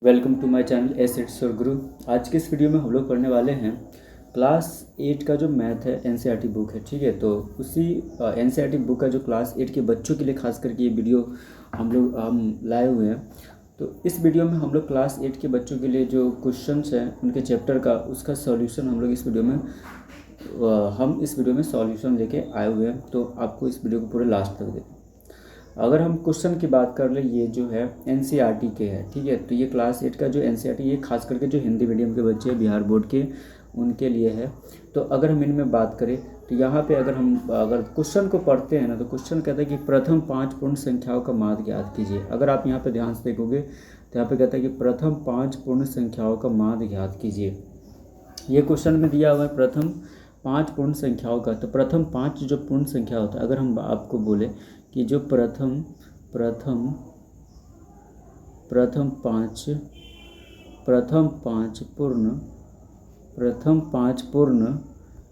Welcome to my channel S it's your guru. आज के इस वीडियो में हम लोग पढ़ने वाले हैं क्लास 8 का जो मैथ है एनसीईआरटी बुक है। ठीक है, तो उसी एनसीईआरटी बुक का जो क्लास 8 के बच्चों के लिए खास करके ये वीडियो हम लाए हुए हैं। तो इस वीडियो में हम लोग क्लास 8 के बच्चों के लिए जो क्वेश्चंस हैं उनके चैप्टर का उसका सॉल्यूशन हम लोग इस वीडियो में सॉल्यूशन लेके आए हुए हैं। तो आपको इस वीडियो को पूरे लास्ट तक देखें। अगर हम क्वेश्चन की बात कर ले, ये जो है एनसीईआरटी के है। ठीक है, तो ये क्लास 8 का जो एनसीईआरटी ये खास करके जो हिंदी मीडियम के बच्चे हैं बिहार बोर्ड के उनके लिए है। तो अगर हम इनमें बात करें तो यहाँ पे अगर क्वेश्चन को पढ़ते हैं ना, तो क्वेश्चन कहता है कि प्रथम 5 पूर्ण संख्याओं का माध्य ज्ञात कीजिए। अगर आप यहाँ पे ध्यान से देखोगे तो यहाँ पे कहता है कि प्रथम 5 पूर्ण संख्याओं का माध्य ज्ञात कीजिए। ये क्वेश्चन में दिया हुआ है प्रथम 5 पूर्ण संख्याओं का। तो प्रथम 5 जो पूर्ण संख्या होता है, अगर हम आपको बोले कि जो प्रथम 5 पूर्ण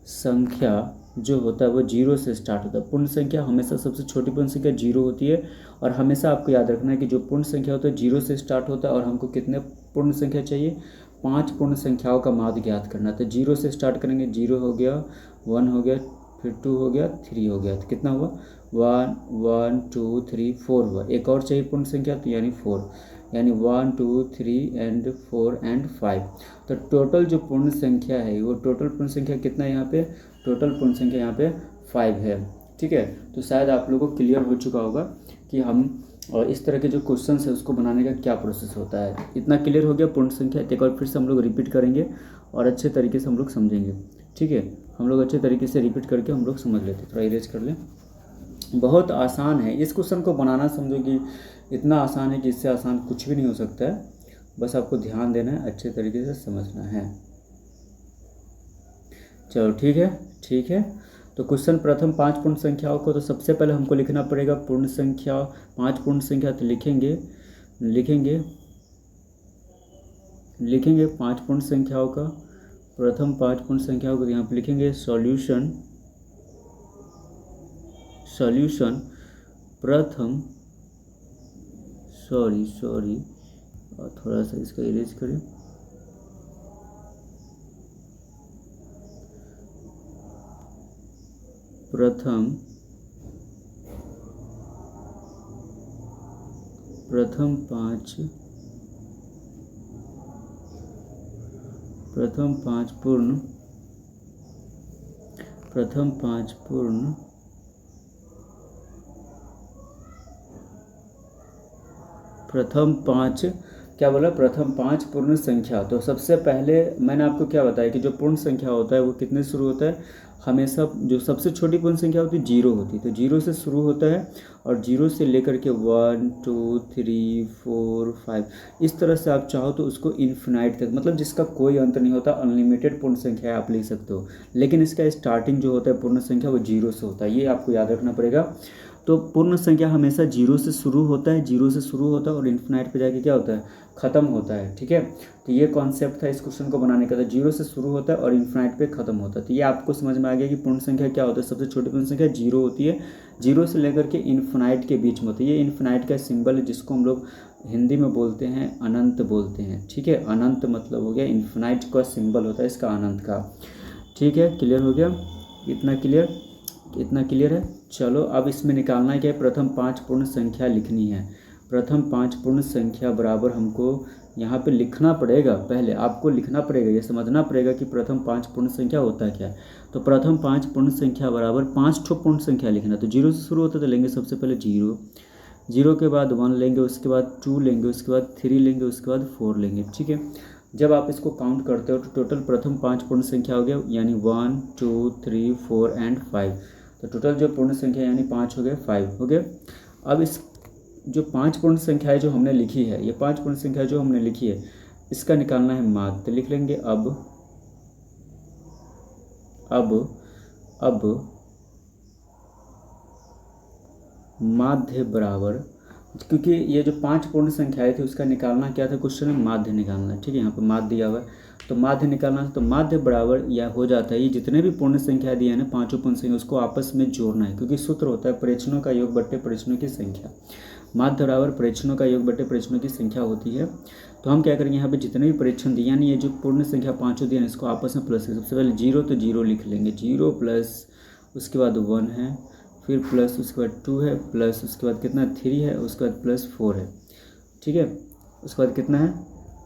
संख्या जो होता है वो जीरो से स्टार्ट होता है। पूर्ण संख्या हमेशा सबसे छोटी पूर्ण संख्या जीरो होती है, और हमेशा आपको याद रखना है कि जो पूर्ण संख्या होता है जीरो से स्टार्ट होता है। और हमको कितने पूर्ण संख्या चाहिए? 5 पूर्ण संख्याओं का माध्य ज्ञात करना। तो जीरो से स्टार्ट करेंगे, 0 हो गया, 1 हो गया, फिर 2 हो गया, 3 हो गया। तो कितना हुआ? 1 1 2 3 4 हुआ। एक और चाहिए पूर्ण संख्या, तो यानी 4, यानी 1 2 3 एंड 4 एंड 5। तो टोटल जो पूर्ण संख्या है वो टोटल पूर्ण संख्या कितना है यहाँ पे? टोटल पूर्ण संख्या यहाँ पे 5 है। ठीक है, तो शायद आप लोगों को क्लियर हो चुका होगा कि हम और इस तरह के जो क्वेश्चन है उसको बनाने का क्या प्रोसेस होता है। इतना क्लियर हो गया पूर्ण संख्या। एक और फिर से हम लोग रिपीट करेंगे और अच्छे तरीके से हम लोग समझेंगे। ठीक है, हम लोग अच्छे तरीके से रिपीट करके हम लोग समझ लेते। थोड़ा इरेज कर लें। बहुत आसान है इस क्वेश्चन को बनाना, समझो कि इतना आसान है कि इससे आसान कुछ भी नहीं हो सकता है। बस आपको ध्यान देना है, अच्छे तरीके से समझना है। चलो ठीक है। तो क्वेश्चन प्रथम 5 पूर्ण संख्याओं को, तो सबसे पहले हमको लिखना पड़ेगा पूर्ण संख्या 5 पूर्ण संख्या। तो लिखेंगे 5 पूर्ण संख्याओं का, प्रथम 5 पूर्ण संख्याओं को यहाँ पर लिखेंगे सॉल्यूशन प्रथम सॉरी थोड़ा सा इसका इरेज करें। प्रथम 5 क्या बोला? प्रथम 5 पूर्ण संख्या। तो सबसे पहले मैंने आपको क्या बताया कि जो पूर्ण संख्या होता है वो कितने शुरू होता है? हमेशा जो सबसे छोटी पूर्ण संख्या होती है जीरो होती है। तो जीरो से शुरू होता है और जीरो से लेकर के 1 2 3 4 5 इस तरह से आप चाहो तो उसको इन्फिनाइट तक, मतलब जिसका कोई अंत नहीं होता, अनलिमिटेड पूर्ण संख्या आप लिख सकते हो। लेकिन इसका स्टार्टिंग जो होता है पूर्ण संख्या वो जीरो से होता है, ये आपको याद रखना पड़ेगा। तो पूर्ण संख्या हमेशा जीरो से शुरू होता है और इन्फिनाइट पे जाके क्या होता है? ख़त्म होता है। ठीक है, तो ये कॉन्सेप्ट था इस क्वेश्चन को बनाने का। तो जीरो से शुरू होता है और इन्फिनाइट पे ख़त्म होता है। तो ये आपको समझ में आ गया कि पूर्ण संख्या क्या होता है। सबसे छोटी पूर्ण संख्या जीरो होती है, जीरो से लेकर के इन्फिनाइट के बीच में होती है। ये इन्फिनाइट का सिंबल है जिसको हम लोग हिंदी में बोलते हैं अनंत बोलते हैं। ठीक है, अनंत मतलब हो गया इन्फिनाइट का सिंबल होता है इसका अनंत का। ठीक है, क्लियर हो गया? इतना क्लियर है। चलो अब इसमें निकालना क्या है? प्रथम 5 पूर्ण संख्या लिखनी है। प्रथम 5 पूर्ण संख्या बराबर हमको यहाँ पे लिखना पड़ेगा। पहले आपको लिखना पड़ेगा, ये समझना पड़ेगा कि प्रथम 5 पूर्ण संख्या होता है क्या। तो प्रथम 5 पूर्ण संख्या बराबर 5 ठो पूर्ण संख्या लिखना। तो जीरो से शुरू होता है तो लेंगे सबसे पहले जीरो के बाद 1 लेंगे, उसके बाद 2 लेंगे, उसके बाद 3 लेंगे, उसके बाद 4 लेंगे। ठीक है, जब आप इसको काउंट करते हो तो टोटल प्रथम 5 पूर्ण संख्या हो गया, यानी 1 2 3 4 एंड 5। तो टोटल जो पूर्ण संख्या यानी 5 हो गए, 5 हो गए। अब इस जो 5 पूर्ण संख्याएँ जो हमने लिखी है, ये 5 पूर्ण संख्या जो हमने लिखी है इसका निकालना है माध्य। तो लिख लेंगे अब माध्य बराबर, क्योंकि ये जो 5 पूर्ण संख्याएँ थी उसका निकालना क्या था? क्वेश्चन में माध्य निकालना है। ठीक है, यहाँ पर माध्य दिया हुआ है तो माध्य निकालना है। तो माध्य बराबर या हो जाता है, ये जितने भी पूर्ण संख्या दिए हैं ना 5 पूर्ण संख्या उसको आपस में जोड़ना है, क्योंकि सूत्र होता है परिचनों का योग बट्टे परिचनों की संख्या। माध्य बराबर परीक्षणों का योग बटे परीक्षणों की संख्या होती है। तो हम क्या करेंगे, यहाँ पे जितने भी परीक्षण दिए यानी ये जो पूर्ण संख्या पाँचों दिए इसको आपस में प्लस करें। सबसे पहले जीरो तो जीरो लिख लेंगे, जीरो प्लस उसके बाद 1 है, फिर प्लस उसके बाद 2 है, प्लस उसके बाद कितना 3 है, उसके बाद प्लस 4 है। ठीक है, उसके बाद कितना है,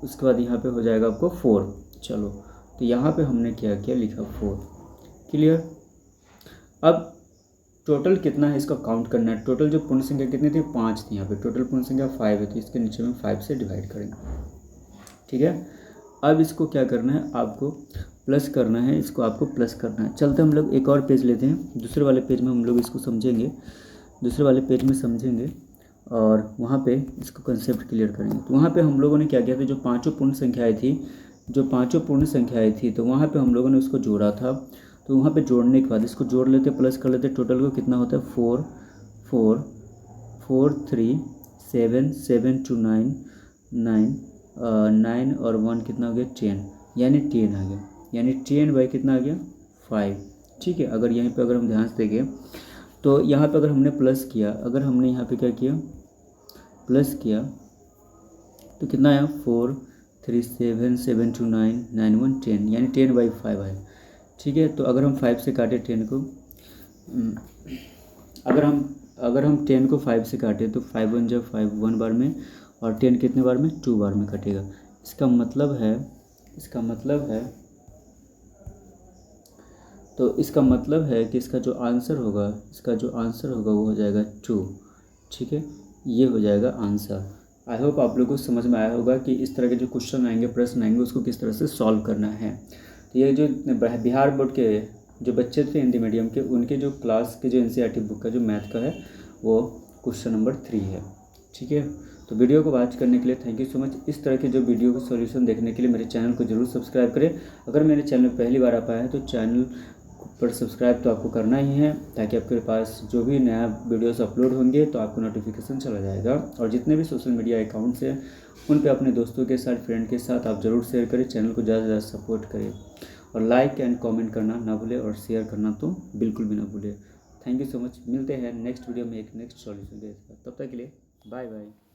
उसके बाद यहाँ पे हो जाएगा आपको 4। चलो तो यहाँ पे हमने क्या किया, लिखा 4। क्लियर। अब टोटल कितना है इसका काउंट करना है। टोटल जो पूर्ण संख्या कितनी थी, 5 थी। यहाँ पे टोटल पूर्ण संख्या 5 है, तो इसके नीचे में 5 से डिवाइड करेंगे। ठीक है, अब इसको क्या करना है, आपको प्लस करना है, इसको आपको प्लस करना है। चलते हम लोग एक और पेज लेते हैं, दूसरे वाले पेज में हम लोग इसको समझेंगे, दूसरे वाले पेज में समझेंगे और वहाँ पे इसको कंसेप्ट क्लियर करेंगे। तो वहाँ पे हम लोगों ने क्या किया था, जो पांचों पूर्ण संख्याएँ थी, जो पांचों पूर्ण संख्याएँ थी, तो वहाँ पे हम लोगों ने उसको जोड़ा था। तो वहाँ पे जोड़ने के बाद इसको जोड़ लेते, प्लस कर लेते, टोटल को कितना होता है 4 4 4 3 7 7 2 9 9 9 और 1 कितना हो गया 10, यानी 10 आ गया, यानी 10 बाई कितना आ गया 5। ठीक है, अगर यहीं पे अगर हम ध्यान से देखें तो यहाँ पे अगर हमने प्लस किया, अगर हमने यहाँ पे क्या किया प्लस किया तो कितना आया 4 3 7 7 2 9 9 1 10, यानी 10 बाई 5 आया। ठीक है, तो अगर हम 5 से काटें 10 को, अगर हम 10 को 5 से काटें तो 5 1 जब 5 1 बार में, और 10 कितने बार में 2 बार में कटेगा। इसका मतलब है तो इसका मतलब है कि इसका जो आंसर होगा वो हो जाएगा 2। ठीक है, ये हो जाएगा आंसर। आई होप आप लोगों को समझ में आया होगा कि इस तरह के जो क्वेश्चन आएंगे, प्रश्न आएंगे, उसको किस तरह से सॉल्व करना है। तो ये जो बिहार बोर्ड के जो बच्चे थे हिंदी मीडियम के, उनके जो क्लास के जो एनसीईआरटी बुक का जो मैथ का है वो क्वेश्चन नंबर 3 है। ठीक है, तो वीडियो को वॉच करने के लिए थैंक यू सो मच। इस तरह के जो वीडियो का सॉल्यूशन देखने के लिए मेरे चैनल को जरूर सब्सक्राइब करें। अगर मेरे चैनल पर पहली बार आप आए हैं तो चैनल पर सब्सक्राइब तो आपको करना ही है, ताकि आपके पास जो भी नया वीडियोस अपलोड होंगे तो आपको नोटिफिकेशन चला जाएगा। और जितने भी सोशल मीडिया अकाउंट्स हैं उन पे अपने दोस्तों के साथ, फ्रेंड के साथ आप ज़रूर शेयर करें। चैनल को ज़्यादा से ज़्यादा सपोर्ट करें और लाइक एंड कमेंट करना ना भूलें, और शेयर करना तो बिल्कुल भी ना भूलें। Thank you so much. मिलते हैं नेक्स्ट वीडियो में एक नेक्स्ट सॉल्यूशन के साथ। तब तक के लिए बाय बाय।